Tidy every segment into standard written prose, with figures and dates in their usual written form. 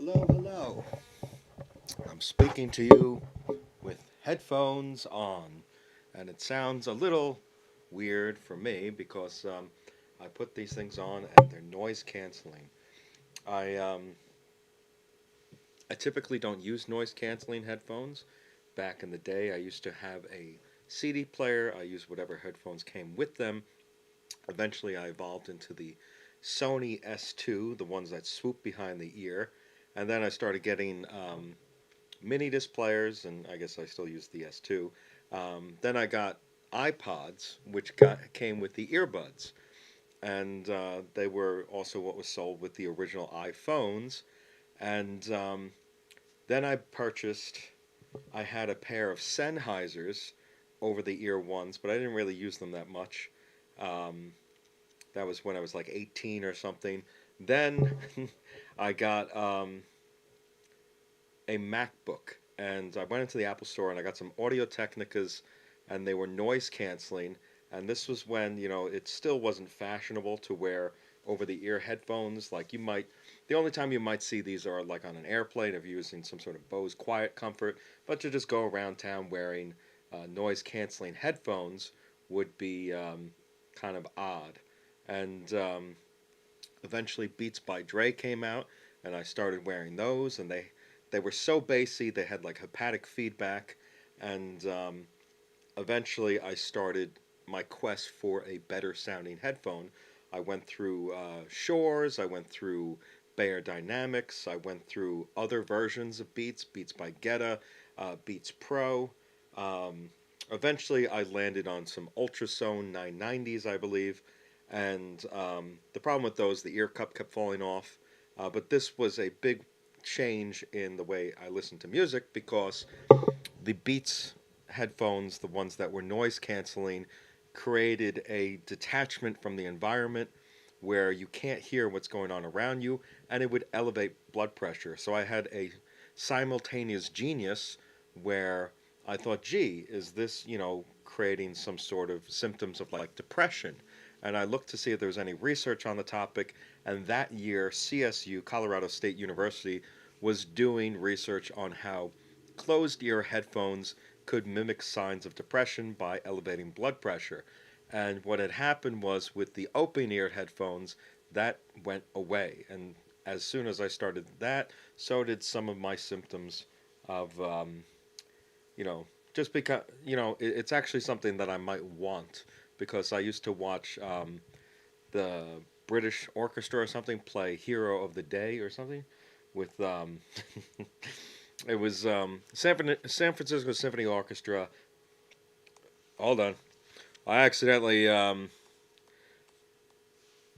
Hello, hello. I'm speaking to you with headphones on, and it sounds a little weird for me because I put these things on and they're noise canceling. I um, I typically don't use noise canceling headphones. Back in the day, I used to have a CD player. I used whatever headphones came with them. Eventually, I evolved into the Sony S2, the ones that swoop behind the ear, and then I started getting mini disc players, and I guess I still use the S2. Then I got iPods, which came with the earbuds, and they were also what was sold with the original iPhones. And then I had a pair of Sennheisers over the ear ones, but I didn't really use them that much. Um, that was when I was like 18 or something. Then I got a MacBook, and I went into the Apple Store and I got some Audio Technicas, and they were noise canceling. And this was when it still wasn't fashionable to wear over the ear headphones. Like the only time you might see these are like on an airplane if you're using some sort of Bose Quiet Comfort. But to just go around town wearing noise canceling headphones would be kind of odd. And eventually Beats by Dre came out, and I started wearing those, and they were so bassy. They had like hepatic feedback, and eventually I started my quest for a better sounding headphone. I went through Shores, I went through Bayer Dynamics, I went through other versions of Beats, Beats by Getta, Beats Pro. Um, Eventually, I landed on some Ultrasone 990s, I believe, and the problem with those, the ear cup kept falling off. But this was a big change in the way I listen to music because the Beats headphones, the ones that were noise canceling, created a detachment from the environment where you can't hear what's going on around you, and it would elevate blood pressure. So I had a simultaneous genius where I thought, gee, is this, creating some sort of symptoms of like depression? And I looked to see if there was any research on the topic, and that year, CSU, Colorado State University, was doing research on how closed ear headphones could mimic signs of depression by elevating blood pressure. And what had happened was with the open eared headphones, that went away. And as soon as I started that, so did some of my symptoms of, you know, just because, it's actually something that I might want because I used to watch the British Orchestra or something play Hero of the Day or something with it was San Francisco Symphony Orchestra. Hold on, I accidentally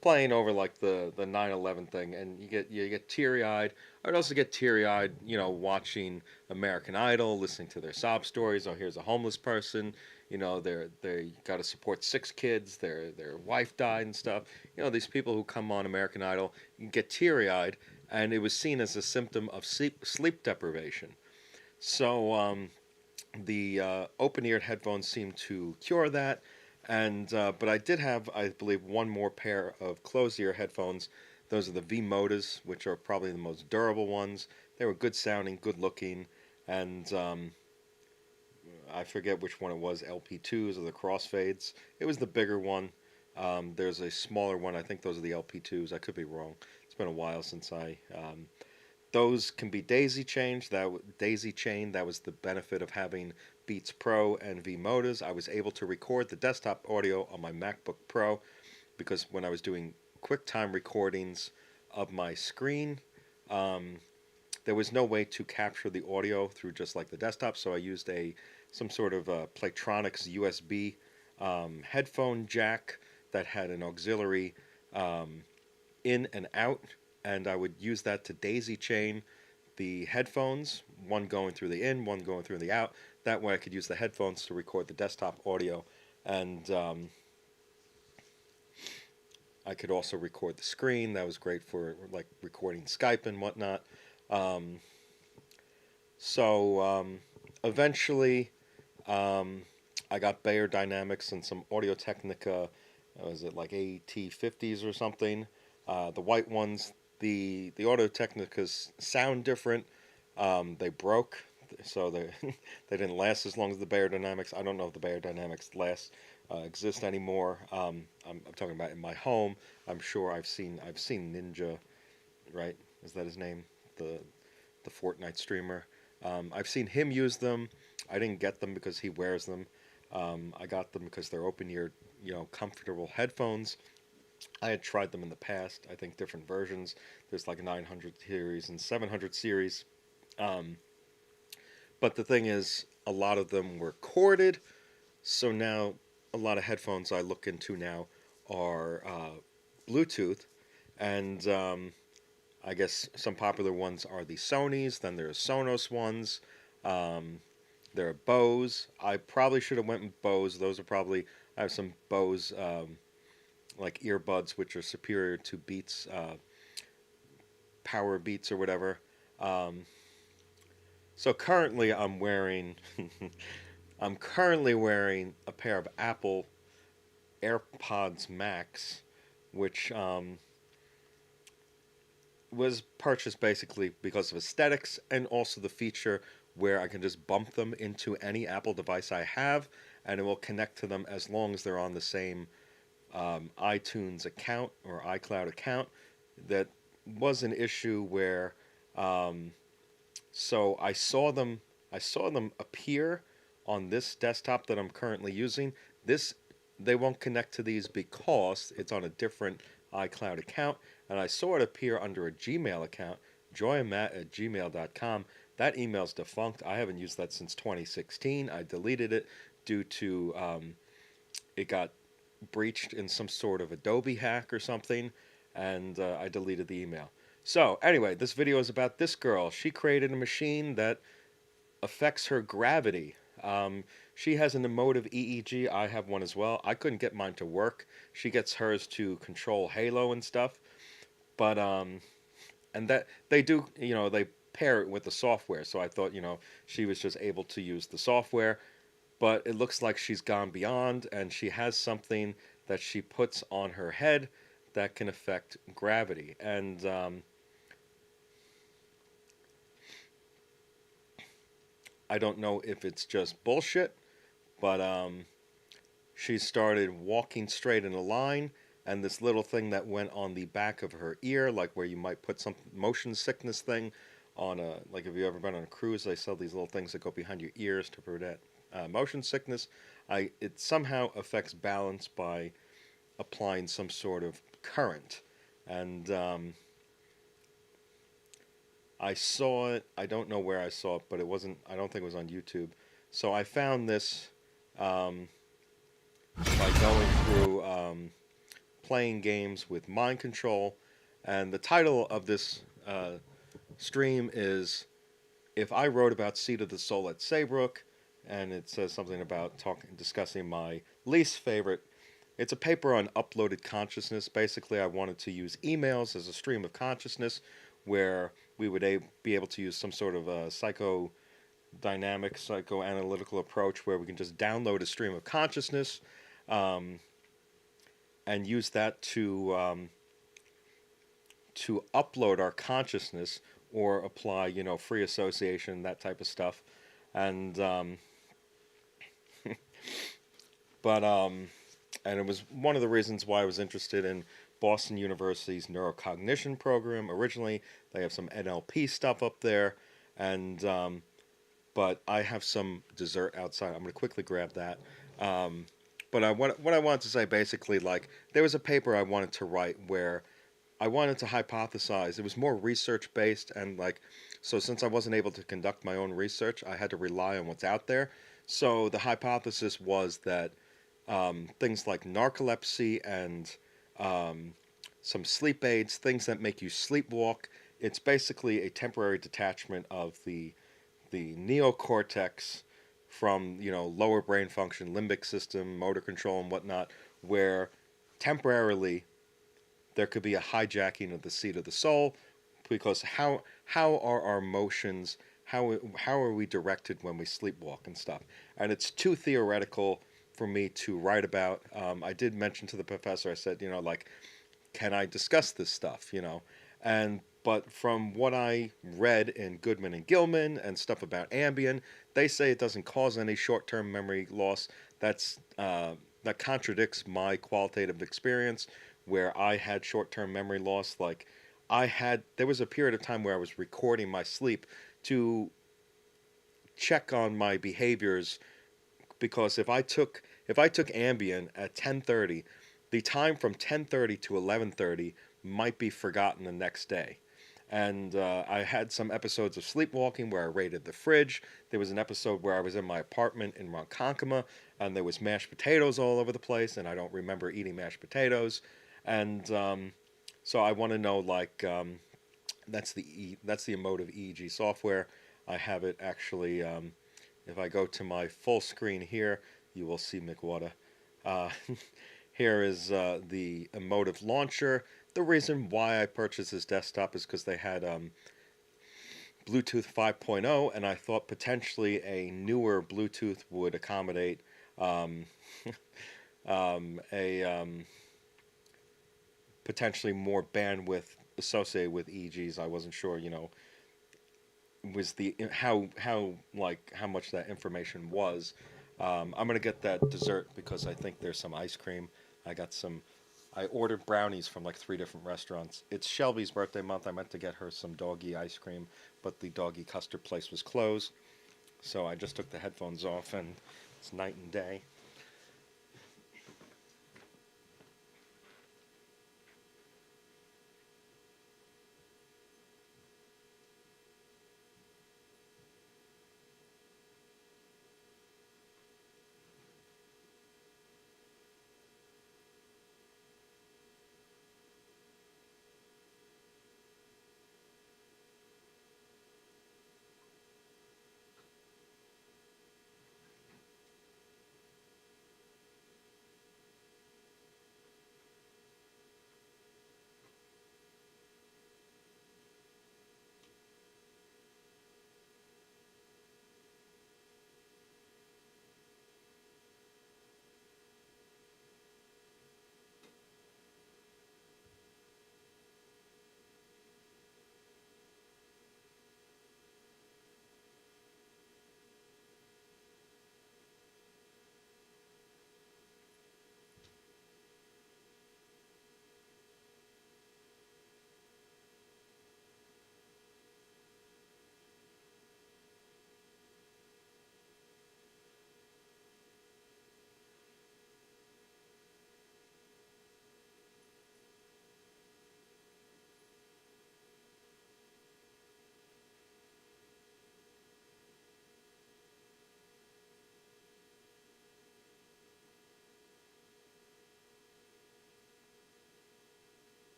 playing over like the 9/11 thing, and you get teary eyed. I would also get teary eyed, watching American Idol, listening to their sob stories. Oh, here's a homeless person. They got to support six kids. Their wife died and stuff. These people who come on American Idol, you get teary eyed, and it was seen as a symptom of sleep deprivation. So the open-eared headphones seem to cure that. And but I did have, I believe, one more pair of closed-ear headphones. Those are the V Modas, which are probably the most durable ones. They were good sounding, good looking, and I forget which one it was, LP2s or the crossfades. It was the bigger one. There's a smaller one. I think those are the LP2s. I could be wrong. It's been a while since I those can be daisy chained. Daisy chained. That was the benefit of having Beats Pro and V Modas. I was able to record the desktop audio on my MacBook Pro because when I was doing QuickTime recordings of my screen, um, there was no way to capture the audio through just like the desktop. So I used some sort of Playtronics USB headphone jack that had an auxiliary um, in and out, and I would use that to daisy chain the headphones, one going through the in, one going through the out. That way I could use the headphones to record the desktop audio, and I could also record the screen. That was great for like recording Skype and whatnot. Um, so eventually, um, I got Bayer Dynamics and some Audio Technica. Was it like AT50s or something? The white ones, the Audio Technicas sound different. They broke, so they they didn't last as long as the Beyerdynamics. I don't know if the Beyerdynamics exist anymore. I'm talking about in my home. I'm sure I've seen Ninja, right? Is that his name? The the Fortnite streamer. I've seen him use them. I didn't get them because he wears them. I got them because they're open ear, comfortable headphones. I had tried them in the past. I think different versions. There's like 900 series and 700 series. Um, but the thing is, a lot of them were corded. So now a lot of headphones I look into now are Bluetooth. And I guess some popular ones are the Sonys. Then there's Sonos ones. Um, there are Bose. I probably should have went with Bose. Those are probably I have some Bose like earbuds which are superior to Beats Power Beats or whatever. Um, so currently I'm currently wearing a pair of Apple AirPods Max, which was purchased basically because of aesthetics and also the feature where I can just bump them into any Apple device I have, and it will connect to them as long as they're on the same iTunes account or iCloud account. That was an issue where um, so I saw them appear on this desktop that I'm currently using. This They won't connect to these because it's on a different iCloud account, and I saw it appear under a Gmail account, joymatt@gmail.com. That email's defunct. I haven't used that since 2016. I deleted it due to it got breached in some sort of Adobe hack or something, and I deleted the email. So, anyway, this video is about this girl. She created a machine that affects her gravity. She has an emotive EEG. I have one as well. I couldn't get mine to work. She gets hers to control Halo and stuff. But, and that they do, they pair it with the software. So I thought, she was just able to use the software. But it looks like she's gone beyond, and she has something that she puts on her head that can affect gravity. And I don't know if it's just bullshit, but she started walking straight in a line, and this little thing that went on the back of her ear, like where you might put some motion sickness thing on a, like if you ever been on a cruise, they sell these little things that go behind your ears to prevent motion sickness. It somehow affects balance by applying some sort of current, and I saw it. I don't know where I saw it, but it wasn't. I don't think it was on YouTube. So I found this um, by going through playing games with mind control, and the title of this stream is "If I Wrote About Seed of the Soul at Saybrook," and it says something about discussing my least favorite. It's a paper on uploaded consciousness. Basically, I wanted to use emails as a stream of consciousness where we would be able to use some sort of a psychoanalytical approach where we can just download a stream of consciousness um, and use that to upload our consciousness or apply, free association, that type of stuff. And but and it was one of the reasons why I was interested in Boston University's neurocognition program. Originally, they have some NLP stuff up there, and but I have some dessert outside. I'm going to quickly grab that. Um, but what I wanted to say basically, like, there was a paper I wanted to write where I wanted to hypothesize. It was more research based, and like, so since I wasn't able to conduct my own research, I had to rely on what's out there. So the hypothesis was that things like narcolepsy and um, some sleep aids, things that make you sleepwalk, it's basically a temporary detachment of the neocortex from lower brain function, limbic system, motor control, and whatnot, where temporarily there could be a hijacking of the seat of the soul, because how are our emotions, how are we directed when we sleepwalk and stuff, and it's too theoretical for me to write about. I did mention to the professor, I said, like, can I discuss this stuff, And but from what I read in Goodman and Gilman and stuff about Ambien, they say it doesn't cause any short-term memory loss. That contradicts my qualitative experience, where I had short-term memory loss. Like there was a period of time where I was recording my sleep to check on my behaviors, because if I took Ambien at 10:30, the time from 10:30 to 11:30 might be forgotten the next day. And I had some episodes of sleepwalking where I raided the fridge. There was an episode where I was in my apartment in Ronkonkoma and there was mashed potatoes all over the place, and I don't remember eating mashed potatoes. And so I want to know, like, that's the emotive EEG software. I have it actually. If I go to my full screen here, you will see McWater. Uh, Here is the emotive launcher. The reason why I purchased this desktop is because they had Bluetooth 5.0, and I thought potentially a newer Bluetooth would accommodate um, a potentially more bandwidth associated with EGs. I wasn't sure, was the how much that information was. I'm gonna get that dessert because I think there's some ice cream. I got some. I ordered brownies from like three different restaurants. It's Shelby's birthday month. I meant to get her some doggy ice cream, but the doggy custard place was closed. So I just took the headphones off, and it's night and day.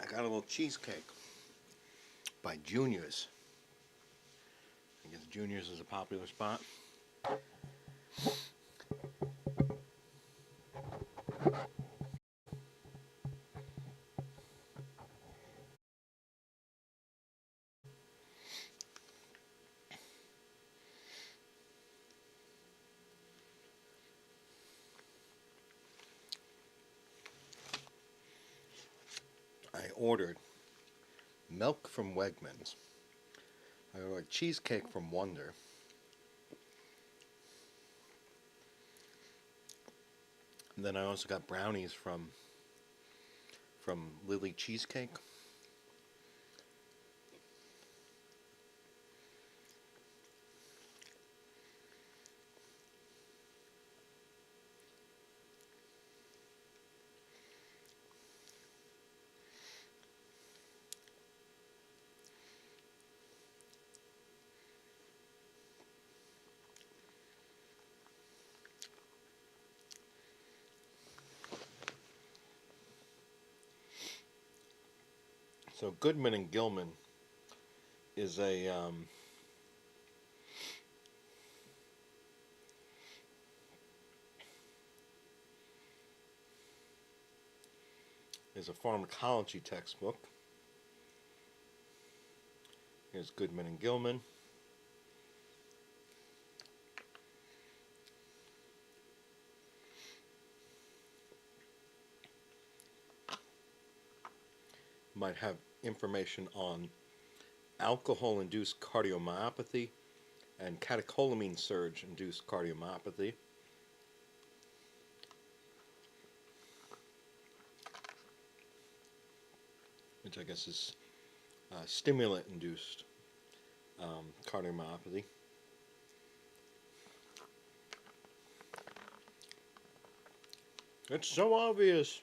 I got a little cheesecake by Junior's. I guess Junior's is a popular spot. I ordered milk from Wegmans. I ordered cheesecake from Wonder. And then I also got brownies from Lily Cheesecake. So Goodman and Gilman is a pharmacology textbook. Here's Goodman and Gilman. Might have information on alcohol-induced cardiomyopathy and catecholamine surge-induced cardiomyopathy, which I guess is stimulant-induced cardiomyopathy. It's so obvious.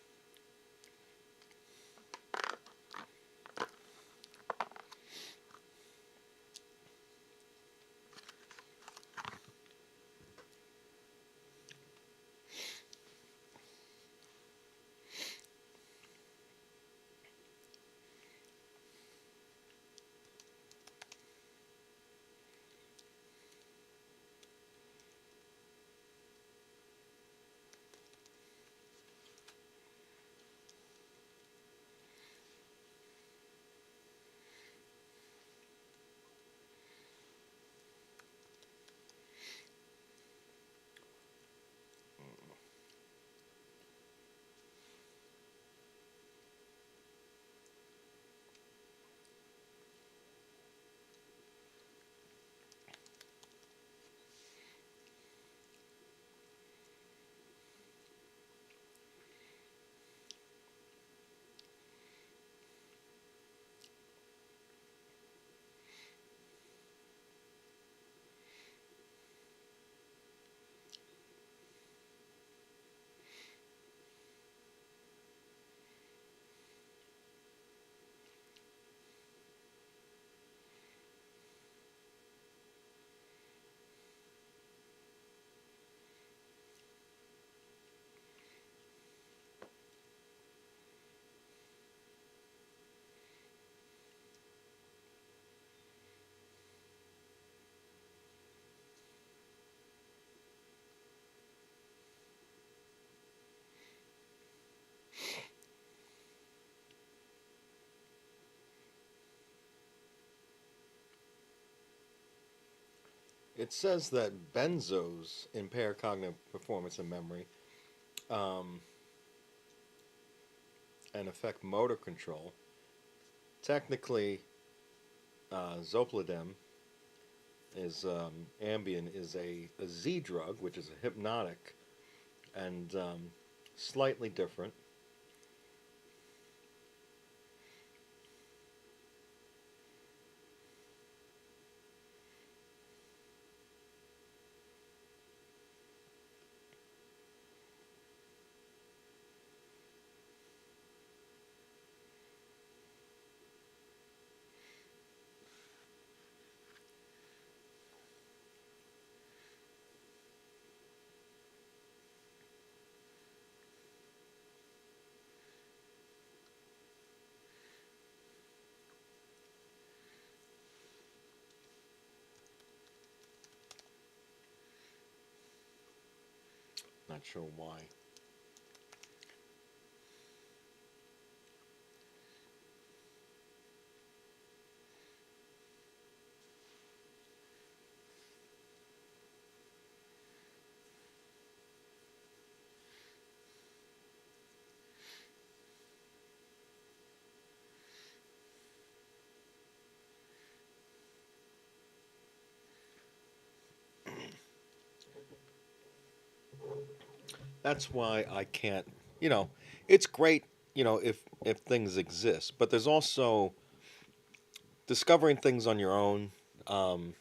It says that benzos impair cognitive performance and memory, um, and affect motor control. Technically, zolpidem is Ambien is a Z drug, which is a hypnotic and slightly different. Not sure why. That's why I can't, you know, it's great, if things exist, but there's also discovering things on your own um,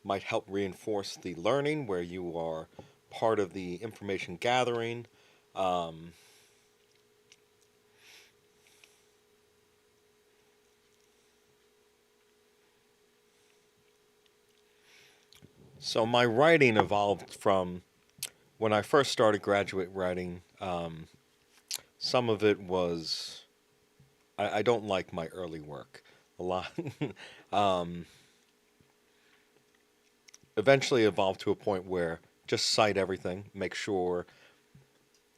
might help reinforce the learning where you are part of the information gathering. Um, so my writing evolved from when I first started graduate writing. Some of it was I don't like my early work a lot. um, Eventually evolved to a point where just cite everything, make sure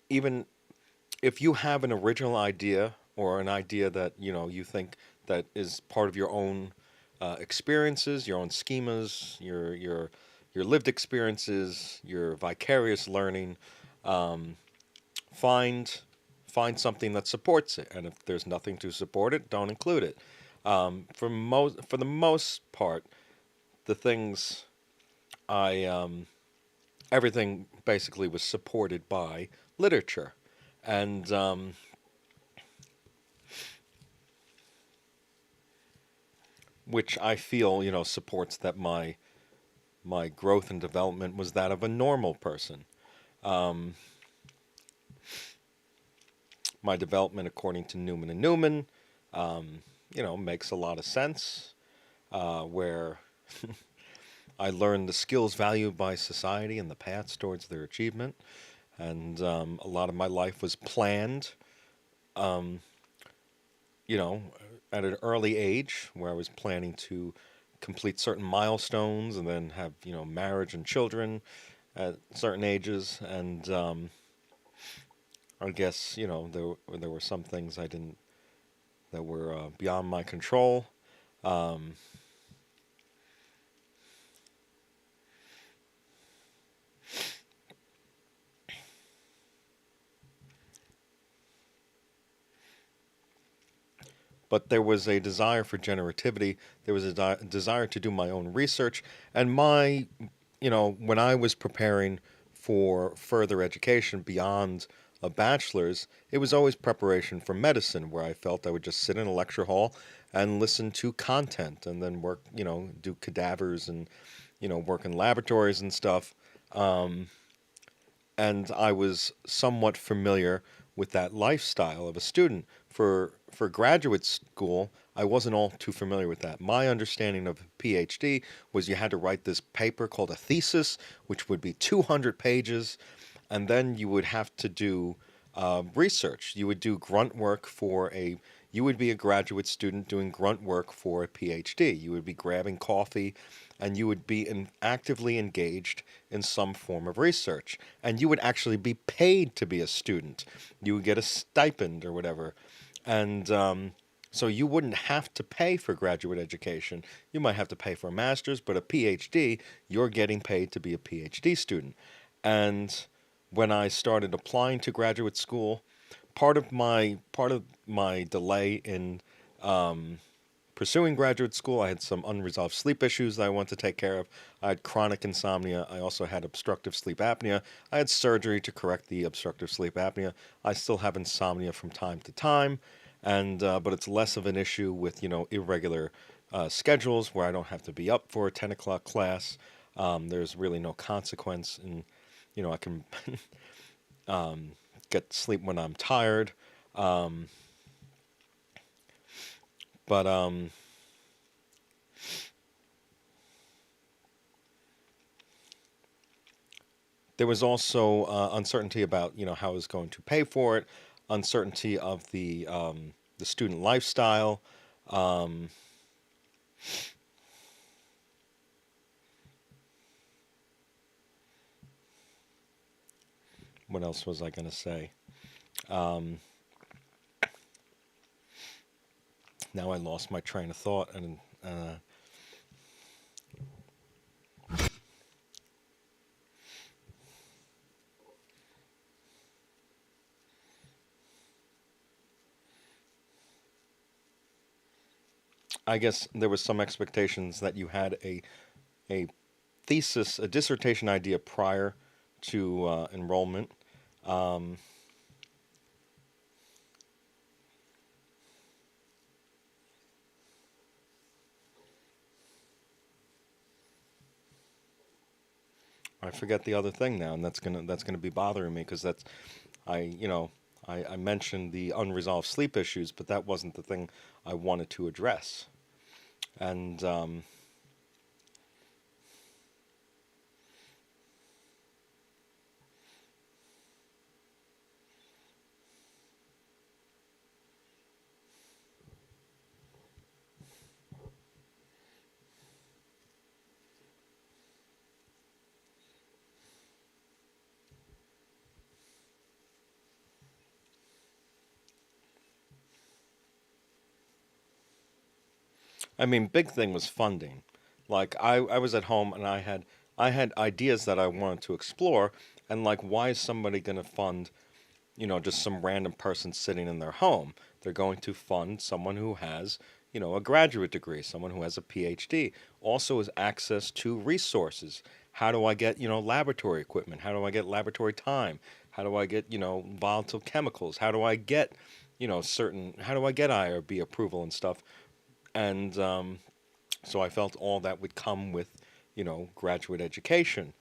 even if you have an original idea or an idea that you think that is part of your own experiences, your own schemas, your lived experiences, your vicarious learning, um, find find something that supports it, and if there's nothing to support it, don't include it. For the most part, the things I everything basically was supported by literature, and which I feel supports that my growth and development was that of a normal person. Um, my development, according to Newman and Newman, makes a lot of sense. Where I learned the skills valued by society and the paths towards their achievement, and a lot of my life was planned. Um, you know, at an early age, where I was planning to complete certain milestones and then have marriage and children at certain ages, and I guess there were some things I didn't that were beyond my control. Um, but there was a desire for generativity. There was a desire to do my own research, and when I was preparing for further education beyond a bachelor's, it was always preparation for medicine, where I felt I would just sit in a lecture hall and listen to content, and then work, do cadavers and work in laboratories and stuff. Um, and I was somewhat familiar with that lifestyle of a student. For graduate school, I wasn't all too familiar with that. My understanding of a PhD was you had to write this paper called a thesis, which would be 200 pages, and then you would have to do research. You would do grunt work you would be a graduate student doing grunt work for a PhD. You would be grabbing coffee and you would be actively engaged in some form of research. And you would actually be paid to be a student. You would get a stipend or whatever. And so you wouldn't have to pay for graduate education. You might have to pay for a master's, but a PhD, you're getting paid to be a PhD student. And when I started applying to graduate school, part of my delay in um, pursuing graduate school, I had some unresolved sleep issues that I wanted to take care of. I had chronic insomnia. I also had obstructive sleep apnea. I had surgery to correct the obstructive sleep apnea. I still have insomnia from time to time, and but it's less of an issue with irregular schedules where I don't have to be up for a 10 o'clock class. There's really no consequence, and I can um, get sleep when I'm tired. Um, but there was also uncertainty about how I was going to pay for it, uncertainty of the student lifestyle. Um, What else was I going to say? Um, Now I lost my train of thought, and I guess there was some expectations that you had a thesis, a dissertation idea prior to enrollment. Um, I forget the other thing now, and that's gonna be bothering me because that's I you know I mentioned the unresolved sleep issues, but that wasn't the thing I wanted to address. And I mean, big thing was funding. Like I was at home and I had ideas that I wanted to explore, and like, why is somebody going to fund, just some random person sitting in their home? They're going to fund someone who has, a graduate degree, someone who has a PhD, also has access to resources. How do I get, laboratory equipment? How do I get laboratory time? How do I get, volatile chemicals? How do I get, how do I get IRB approval and stuff? And so I felt all that would come with, graduate education.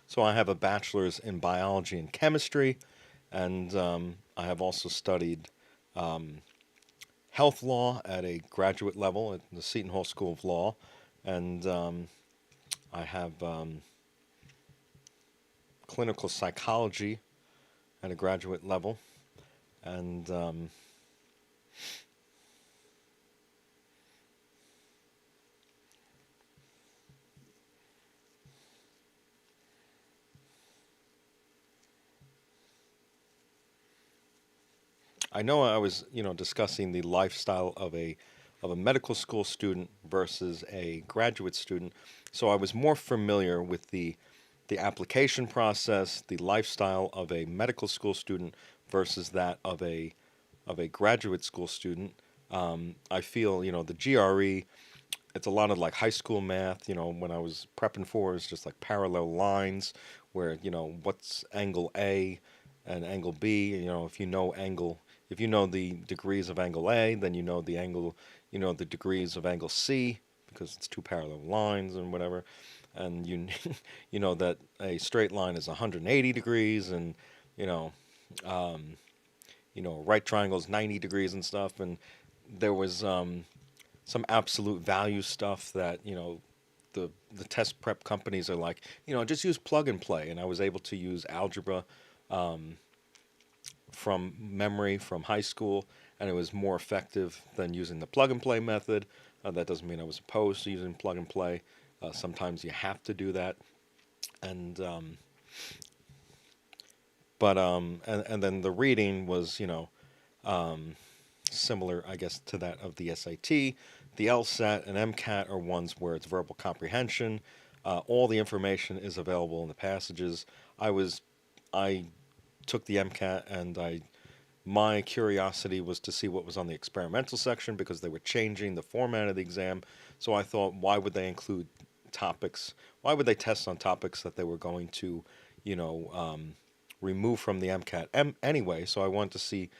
So I have a bachelor's in biology and chemistry, and I have also studied health law at a graduate level at the Seton Hall School of Law, and I have clinical psychology at a graduate level, and I know I was, discussing the lifestyle of a medical school student versus a graduate student, so I was more familiar with the application process, the lifestyle of a medical school student versus that of a graduate school student. I feel, the GRE, it's a lot of like high school math. When I was prepping for, it's just like parallel lines where, what's angle A and angle B. If you know the degrees of angle A, then you know the angle, the degrees of angle C because it's two parallel lines and whatever. And you know that a straight line is 180 degrees, and you know, um, a right triangle is 90 degrees and stuff. And there was some absolute value stuff that the test prep companies are like, just use plug and play. And I was able to use algebra from memory from high school, and it was more effective than using the plug and play method. That doesn't mean I was opposed to using plug and play. Sometimes you have to do that, and and then the reading was similar, I guess, to that of the SAT. The LSAT and MCAT are ones where it's verbal comprehension. All the information is available in the passages. I took the MCAT, and my curiosity was to see what was on the experimental section because they were changing the format of the exam. So I thought, why would they include topics? Why would they test on topics that they were going to, you know, um, remove from the MCAT anyway? So I wanted to see,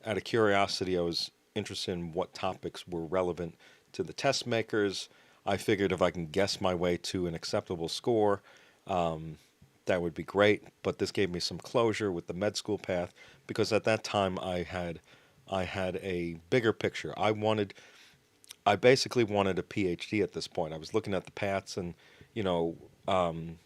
out of curiosity, I was interested in what topics were relevant to the test makers. I figured if I can guess my way to an acceptable score, um, that would be great. But this gave me some closure with the med school path because at that time I had a bigger picture. I basically wanted a PhD at this point. I was looking at the paths, and you know, um,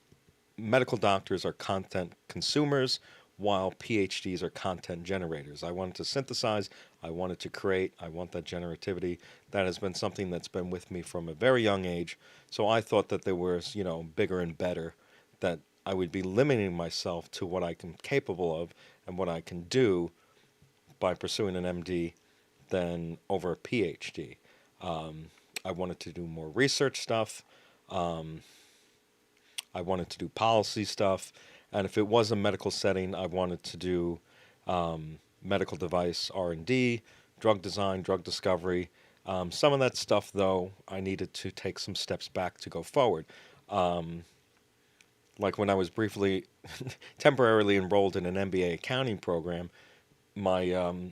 medical doctors are content consumers, while PhDs are content generators. I wanted to synthesize, I wanted to create, I want that generativity. That has been something that's been with me from a very young age. So I thought that there was, bigger and better, that I would be limiting myself to what I am capable of and what I can do by pursuing an MD than over a PhD. Um, I wanted to do more research stuff. Um, I wanted to do policy stuff, and if it was a medical setting, I wanted to do medical device R&D, drug design, drug discovery. Some of that stuff, though, I needed to take some steps back to go forward. Um, like when I was briefly, temporarily enrolled in an MBA accounting program, my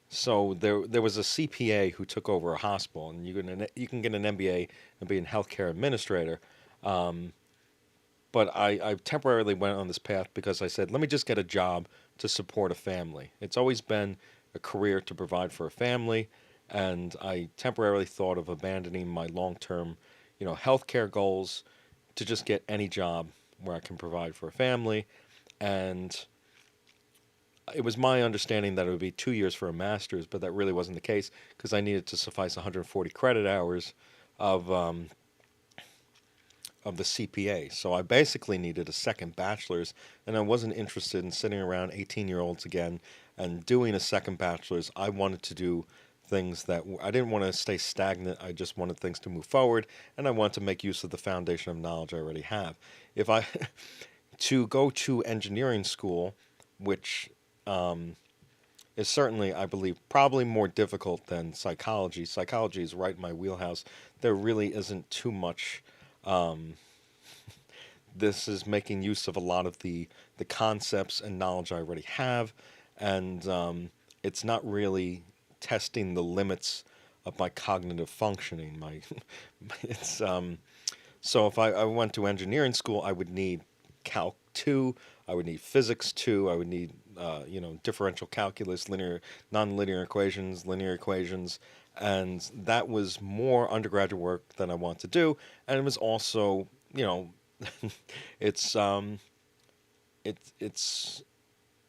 so there was a CPA who took over a hospital, and you can get an MBA and be a healthcare administrator. Um, but I temporarily went on this path because I said, let me just get a job to support a family. It's always been a career to provide for a family, and I temporarily thought of abandoning my long-term, healthcare goals to just get any job where I can provide for a family. And it was my understanding that it would be 2 years for a master's, but that really wasn't the case because I needed to suffice 140 credit hours of of the CPA. So I basically needed a second bachelor's, and I wasn't interested in sitting around 18-year-olds again and doing a second bachelor's. I wanted to do things that I didn't want to stay stagnant. I just wanted things to move forward, and I wanted to make use of the foundation of knowledge I already have. If I to go to engineering school, which is certainly, I believe, probably more difficult than psychology. Psychology is right in my wheelhouse. There really isn't too much. Um, this is making use of a lot of the concepts and knowledge I already have, and it's not really testing the limits of my cognitive functioning. My it's so if I went to engineering school, I would need Calc 2, I would need Physics 2, I would need differential calculus, nonlinear equations, linear equations, and that was more undergraduate work than I want to do, and it was also it's it's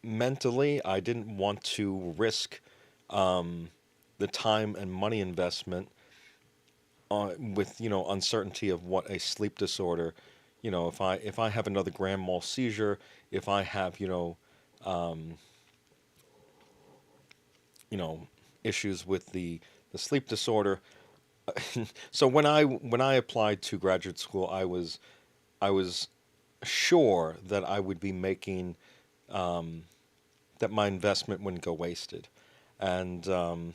mentally I didn't want to risk um, the time and money investment with uncertainty of what a sleep disorder, if I have another grand mal seizure, if I have um, you know issues with the sleep disorder. So when I applied to graduate school, I was sure that I would be making that my investment wouldn't go wasted, and of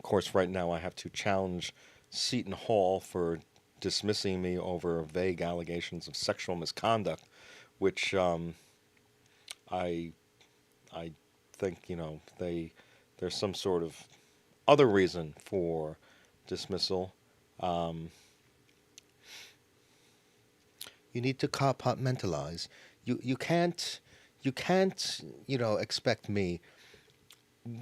course, right now I have to challenge Seton Hall for dismissing me over vague allegations of sexual misconduct, which I I think there's some sort of other reason for dismissal. Um, you need to compartmentalize. You can't expect me.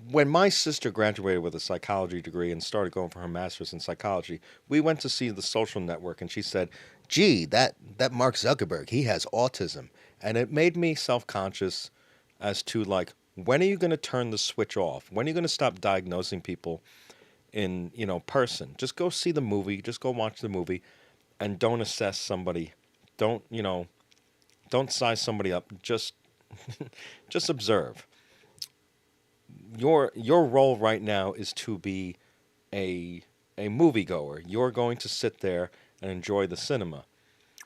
When my sister graduated with a psychology degree and started going for her master's in psychology, we went to see The Social Network, and she said, "Gee, that Mark Zuckerberg, he has autism," and it made me self-conscious as to like, when are you going to turn the switch off? When are you going to stop diagnosing people in person? Just go see the movie. Just go watch the movie, and don't assess somebody. Don't don't size somebody up. Just observe. Your role right now is to be a a moviegoer. You're going to sit there and enjoy the cinema.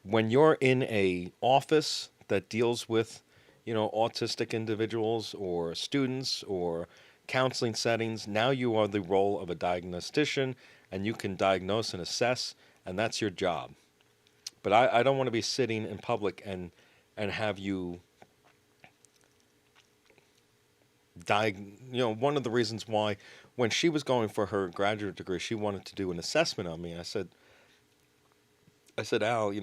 When you're in a office that deals with, autistic individuals or students or counseling settings, now you are the role of a diagnostician, and you can diagnose and assess, and that's your job. But I don't want to be sitting in public and have you one of the reasons why when she was going for her graduate degree, she wanted to do an assessment on me. I said, Al,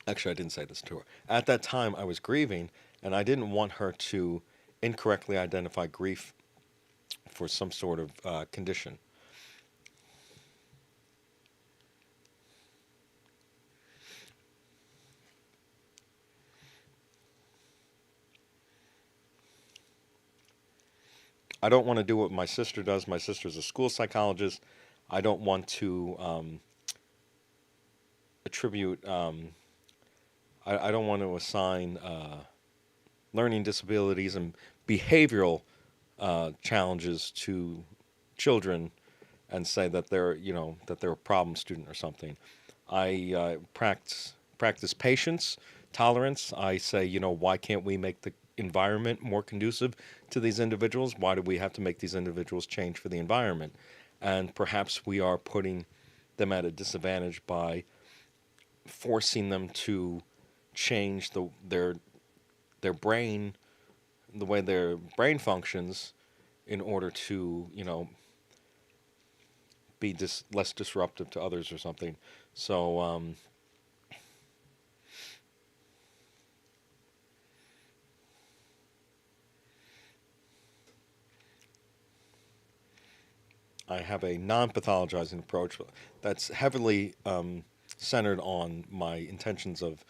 actually, I didn't say this to her. At that time, I was grieving, and I didn't want her to incorrectly identify grief for some sort of condition. I don't want to do what my sister does. My sister's a school psychologist. I don't want to attribute. I don't want to assign learning disabilities and behavioral challenges to children and say that they're that they're a problem student or something. I practice patience, tolerance. I say, why can't we make the environment more conducive to these individuals? Why do we have to make these individuals change for the environment? And perhaps we are putting them at a disadvantage by forcing them to change their brain, the way their brain functions, in order to be less disruptive to others or something. So I have a non-pathologizing approach that's heavily centered on my intentions of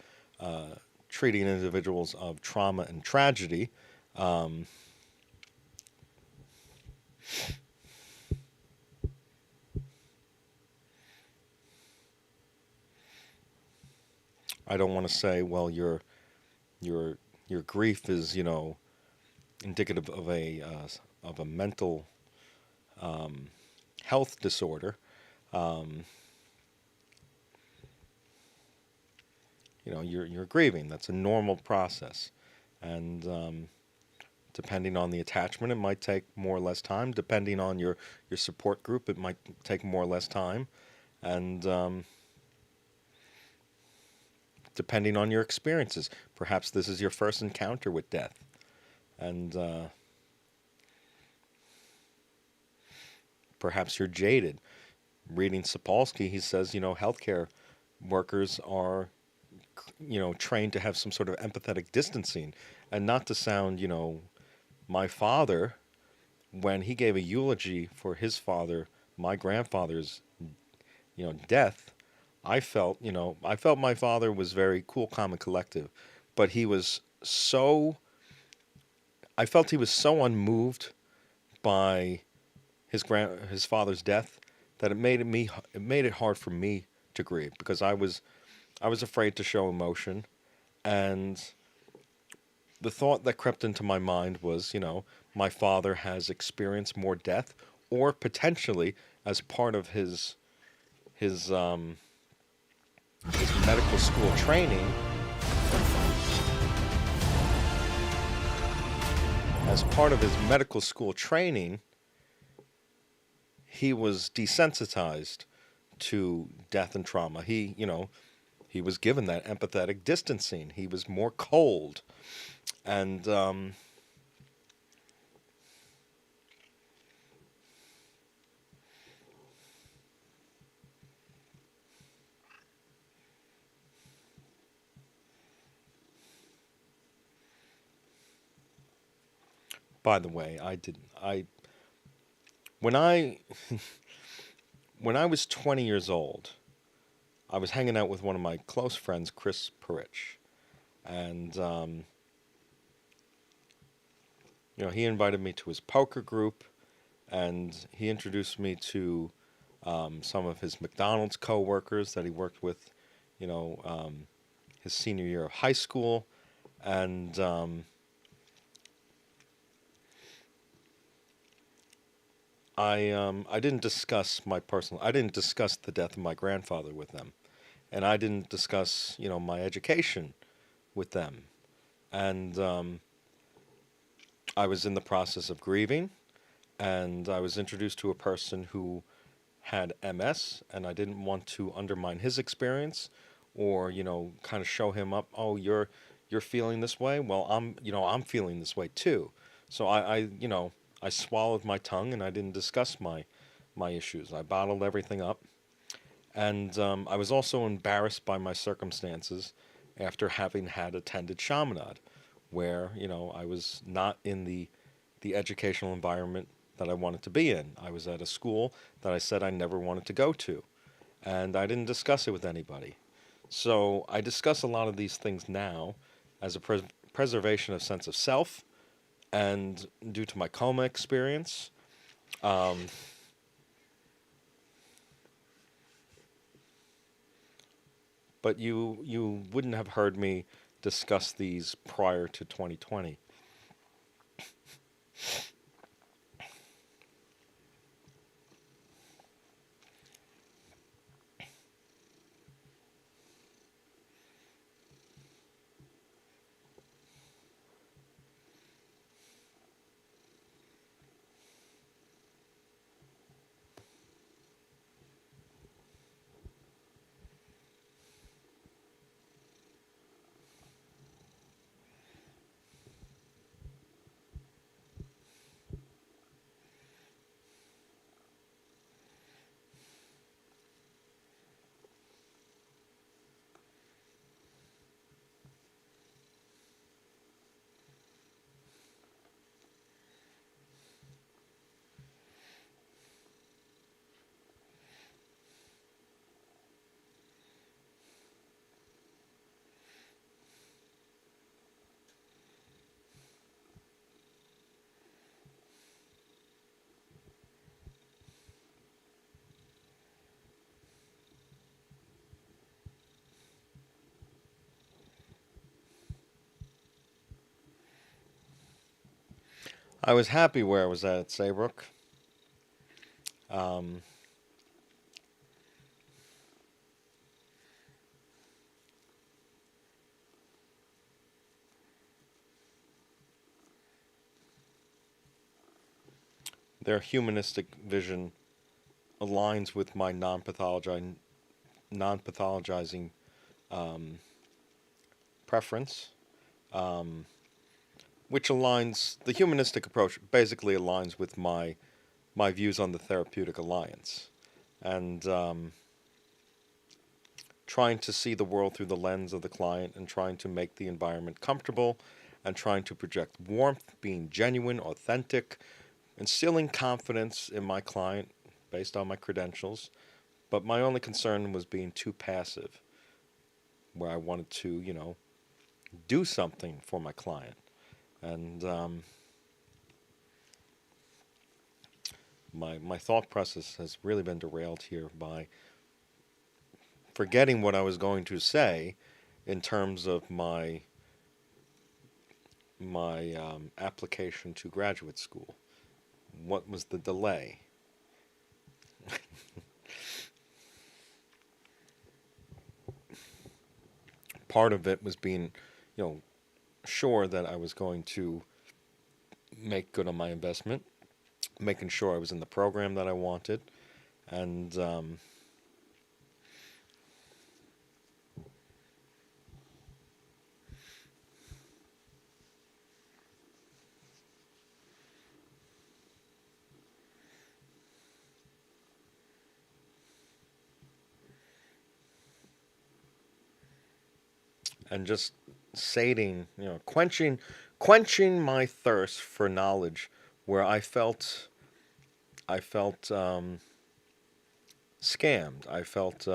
treating individuals of trauma and tragedy. Um, I don't want to say, well, your your grief is indicative of a mental health disorder. Um, you're grieving. That's a normal process, and depending on the attachment, it might take more or less time. Depending on your support group, it might take more or less time, and depending on your experiences, perhaps this is your first encounter with death, and perhaps you're jaded. Reading Sapolsky, he says, healthcare workers are trained to have some sort of empathetic distancing, and not to sound, my father, when he gave a eulogy for his father, my grandfather's, death, I felt my father was very cool, calm, and collective, but he was so, I felt he was so unmoved by his father's death that it made it hard for me to grieve because I was afraid to show emotion, and the thought that crept into my mind was, my father has experienced more death, or potentially as part of his his medical school training, as part of his medical school training, he was desensitized to death and trauma. He was given that empathetic distancing. He was more cold, and by the way, I didn't. I when I when I was 20 years old, I was hanging out with one of my close friends, Chris Perich, and he invited me to his poker group, and he introduced me to some of his McDonald's coworkers that he worked with, you know, um, his senior year of high school, and I didn't discuss I didn't discuss the death of my grandfather with them, and I didn't discuss my education with them, and I was in the process of grieving, and I was introduced to a person who had MS, and I didn't want to undermine his experience, or kind of show him up. Oh, you're feeling this way. Well, I'm feeling this way too. So I swallowed my tongue and I didn't discuss my issues. I bottled everything up, and I was also embarrassed by my circumstances after having had attended Chaminade, where I was not in the educational environment that I wanted to be in. I was at a school that I said I never wanted to go to, and I didn't discuss it with anybody. So I discuss a lot of these things now as a preservation of sense of self, and due to my coma experience. Um, but you wouldn't have heard me discuss these prior to 2020. I was happy where I was at Saybrook. Um, their humanistic vision aligns with my non-pathologizing um, preference, um, which aligns the humanistic approach basically aligns with my views on the therapeutic alliance, and trying to see the world through the lens of the client and trying to make the environment comfortable and trying to project warmth, being genuine, authentic, instilling confidence in my client based on my credentials. But my only concern was being too passive, where I wanted to, do something for my client. And my thought process has really been derailed here by forgetting what I was going to say in terms of my application to graduate school. What was the delay? Part of it was being, you know, sure that I was going to make good on my investment, making sure I was in the program that I wanted, and just sating, quenching my thirst for knowledge, where I felt scammed. I felt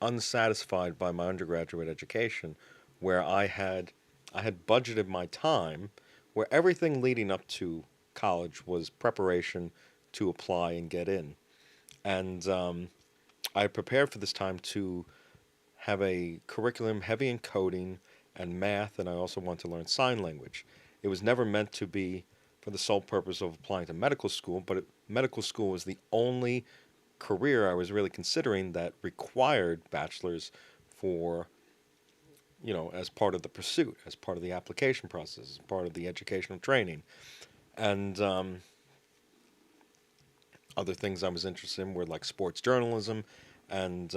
unsatisfied by my undergraduate education, where I had budgeted my time, where everything leading up to college was preparation to apply and get in, and I prepared for this time to have a curriculum heavy in coding and math, and I also want to learn sign language. It was never meant to be for the sole purpose of applying to medical school, but medical school was the only career I was really considering that required bachelor's for, as part of the pursuit, as part of the application process, as part of the educational training. And other things I was interested in were like sports journalism and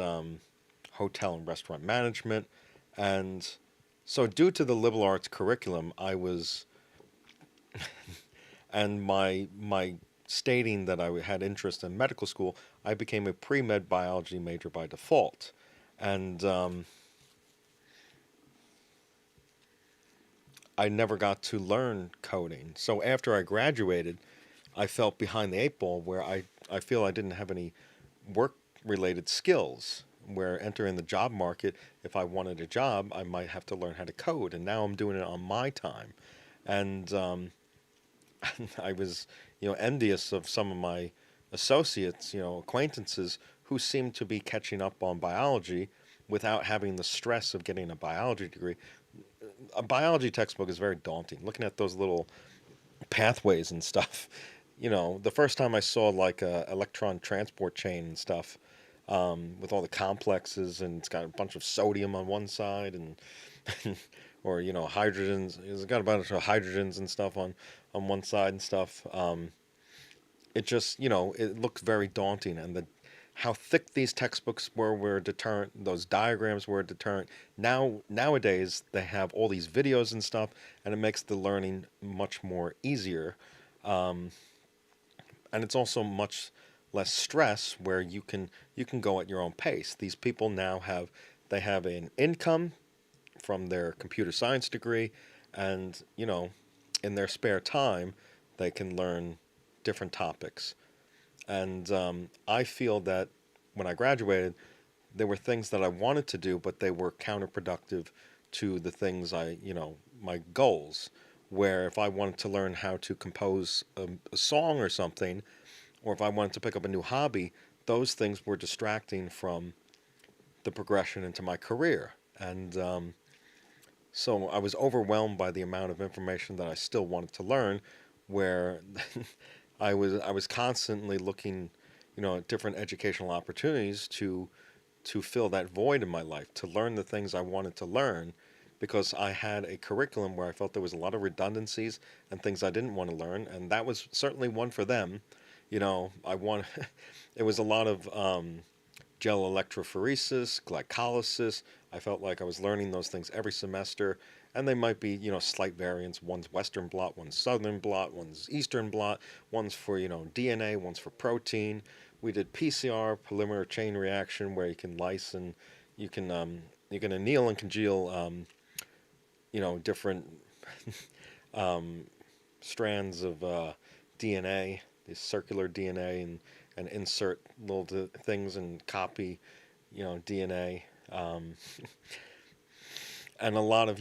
hotel and restaurant management. And so, due to the liberal arts curriculum, I was, and my stating that I had interest in medical school, I became a pre med biology major by default. And I never got to learn coding. So after I graduated, I felt behind the eight ball where I feel I didn't have any work related skills. Where entering the job market, if I wanted a job, I might have to learn how to code. And now I'm doing it on my time. And I was, envious of some of my associates, acquaintances who seemed to be catching up on biology without having the stress of getting a biology degree. A biology textbook is very daunting. Looking at those little pathways and stuff. The first time I saw like a electron transport chain and stuff, with all the complexes, and it's got a bunch of sodium on one side and or hydrogens. It's got a bunch of hydrogens and stuff on one side and stuff. It just it looked very daunting, and the how thick these textbooks were a deterrent. Those diagrams were a deterrent. Nowadays they have all these videos and stuff, and it makes the learning much more easier. Um, and it's also much less stress where you can go at your own pace. These people now have an income from their computer science degree, and in their spare time they can learn different topics. And I feel that when I graduated, there were things that I wanted to do, but they were counterproductive to the things my goals. Where if I wanted to learn how to compose a song or something, or if I wanted to pick up a new hobby, those things were distracting from the progression into my career. And so I was overwhelmed by the amount of information that I still wanted to learn, where I was constantly looking, at different educational opportunities to fill that void in my life, to learn the things I wanted to learn, because I had a curriculum where I felt there was a lot of redundancies and things I didn't want to learn, and that was certainly one for them. I want it was a lot of gel electrophoresis, glycolysis. I felt like I was learning those things every semester, and they might be, slight variants. One's Western blot, one's Southern blot, one's Eastern blot, one's for, DNA, one's for protein. We did PCR, polymer chain reaction, where you can lyse and you can anneal and congeal, different um, strands of DNA, this circular DNA, and insert little things and copy, DNA, and a lot of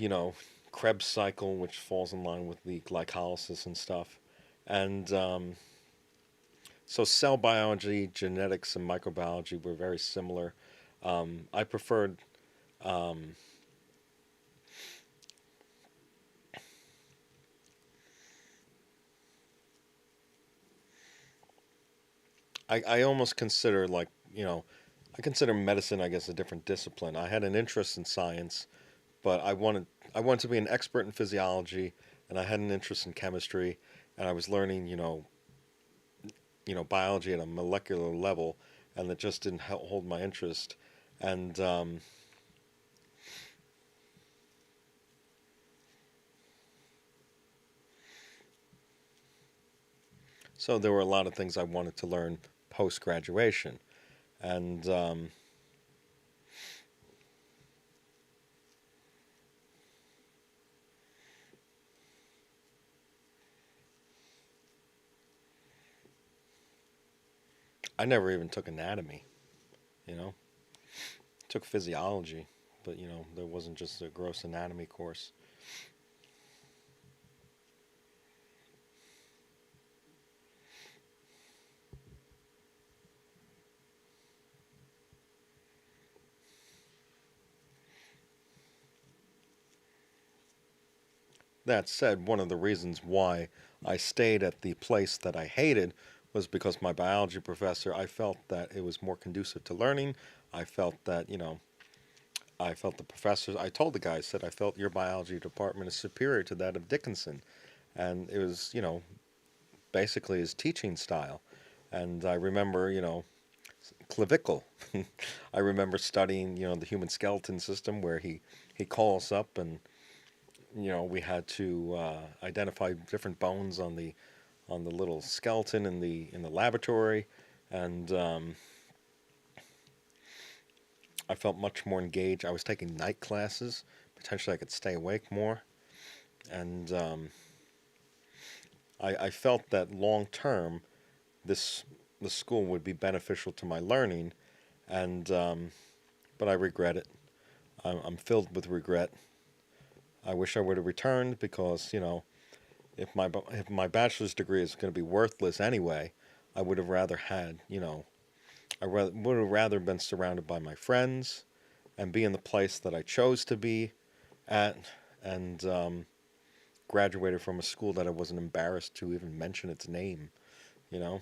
Krebs cycle, which falls in line with the glycolysis and stuff, and so cell biology, genetics, and microbiology were very similar. I preferred. Um, I almost consider like I consider medicine, I guess, a different discipline. I had an interest in science, but I wanted to be an expert in physiology, and I had an interest in chemistry, and I was learning biology at a molecular level, and it just didn't hold my interest. And so there were a lot of things I wanted to learn post graduation, and I never even took anatomy. You know, took physiology, but there wasn't just a gross anatomy course. That said, one of the reasons why I stayed at the place that I hated was because my biology professor, I felt that it was more conducive to learning. I felt that, I felt the professors, I told the guy, I said, I felt your biology department is superior to that of Dickinson. And it was, basically his teaching style. And I remember, clavicle. I remember studying, the human skeleton system where he calls up, and we had to identify different bones on the little skeleton in the laboratory, and I felt much more engaged. I was taking night classes. Potentially, I could stay awake more. And I felt that long term, this the school would be beneficial to my learning, and but I regret it. I'm filled with regret. I wish I would have returned because if my bachelor's degree is going to be worthless anyway, I would have rather had would have rather been surrounded by my friends and be in the place that I chose to be at, and graduated from a school that I wasn't embarrassed to even mention its name. You know.